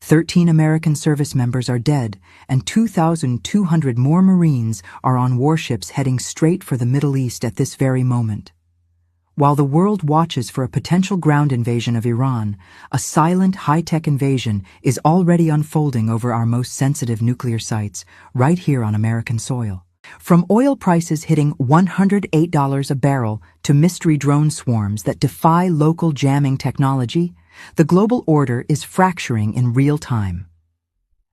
13 American service members are dead, and 2,200 more Marines are on warships heading straight for the Middle East at this very moment. While the world watches for a potential ground invasion of Iran, a silent, high-tech invasion is already unfolding over our most sensitive nuclear sites, right here on American soil. From oil prices hitting $108 a barrel to mystery drone swarms that defy local jamming technology, the global order is fracturing in real time.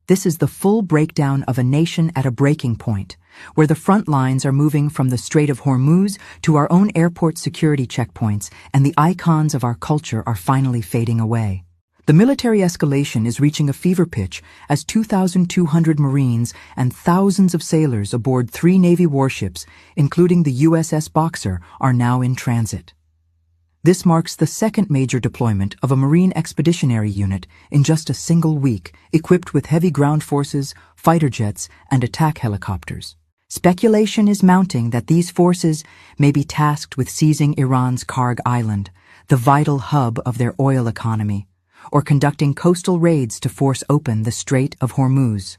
This is the full breakdown of a nation at a breaking point, where the front lines are moving from the Strait of Hormuz to our own airport security checkpoints, and the icons of our culture are finally fading away. The military escalation is reaching a fever pitch as 2,200 Marines and thousands of sailors aboard 3 Navy warships, including the USS Boxer, are now in transit. This marks the second major deployment of a Marine Expeditionary Unit in just a single week, equipped with heavy ground forces, fighter jets, and attack helicopters. Speculation is mounting that these forces may be tasked with seizing Iran's Karg Island, the vital hub of their oil economy, or conducting coastal raids to force open the Strait of Hormuz.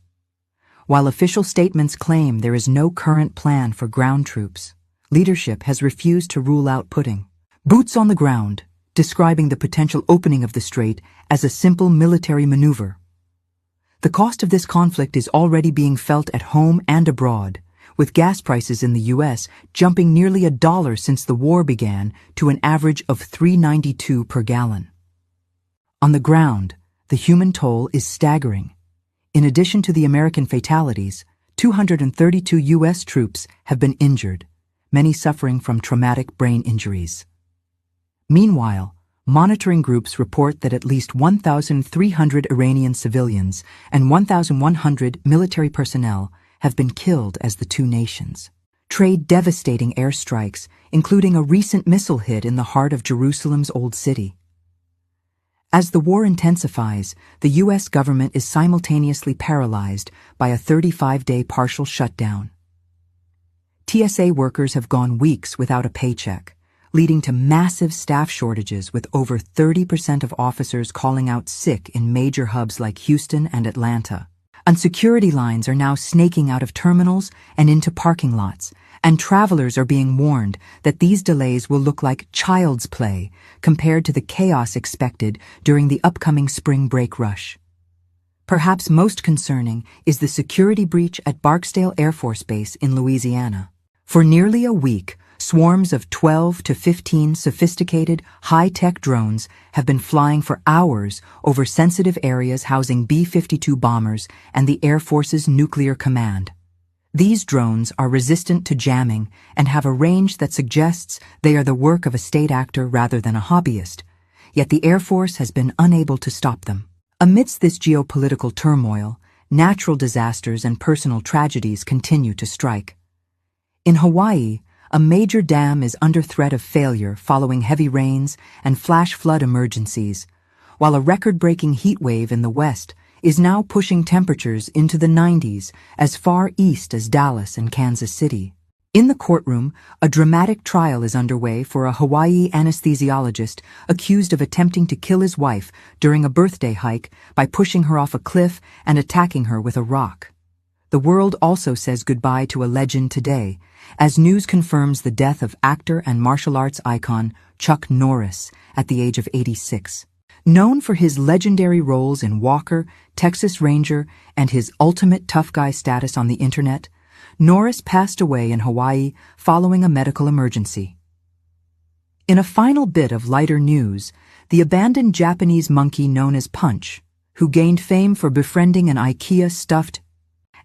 While official statements claim there is no current plan for ground troops, leadership has refused to rule out putting boots on the ground, describing the potential opening of the strait as a simple military maneuver. The cost of this conflict is already being felt at home and abroad, with gas prices in the U.S. jumping nearly $1 since the war began to an average of $3.92 per gallon. On the ground, the human toll is staggering. In addition to the American fatalities, 232 U.S. troops have been injured, many suffering from traumatic brain injuries. Meanwhile, monitoring groups report that at least 1,300 Iranian civilians and 1,100 military personnel have been killed as the two nations trade devastating airstrikes, including a recent missile hit in the heart of Jerusalem's Old City. As the war intensifies, the U.S. government is simultaneously paralyzed by a 35-day partial shutdown. TSA workers have gone weeks without a paycheck, leading to massive staff shortages, with over 30% of officers calling out sick in major hubs like Houston and Atlanta. And security lines are now snaking out of terminals and into parking lots, and travelers are being warned that these delays will look like child's play compared to the chaos expected during the upcoming spring break rush. Perhaps most concerning is the security breach at Barksdale Air Force Base in Louisiana. For nearly a week, swarms of 12 to 15 sophisticated, high-tech drones have been flying for hours over sensitive areas housing B-52 bombers and the Air Force's nuclear command. These drones are resistant to jamming and have a range that suggests they are the work of a state actor rather than a hobbyist, yet the Air Force has been unable to stop them. Amidst this geopolitical turmoil, natural disasters and personal tragedies continue to strike. In Hawaii, a major dam is under threat of failure following heavy rains and flash flood emergencies, while a record-breaking heat wave in the west is now pushing temperatures into the 90s as far east as Dallas and Kansas City. In the courtroom, a dramatic trial is underway for a Hawaii anesthesiologist accused of attempting to kill his wife during a birthday hike by pushing her off a cliff and attacking her with a rock. The world also says goodbye to a legend today, as news confirms the death of actor and martial arts icon Chuck Norris at the age of 86. Known for his legendary roles in Walker, Texas Ranger, and his ultimate tough guy status on the internet, Norris passed away in Hawaii following a medical emergency. In a final bit of lighter news, the abandoned Japanese monkey known as Punch, who gained fame for befriending an IKEA stuffed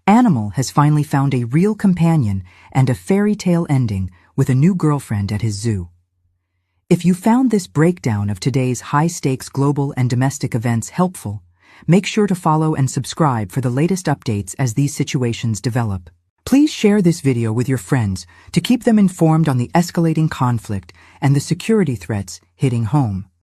animal, has finally found a real companion and a fairy tale ending with a new girlfriend at his zoo. If you found this breakdown of today's high-stakes global and domestic events helpful, make sure to follow and subscribe for the latest updates as these situations develop. Please share this video with your friends to keep them informed on the escalating conflict and the security threats hitting home.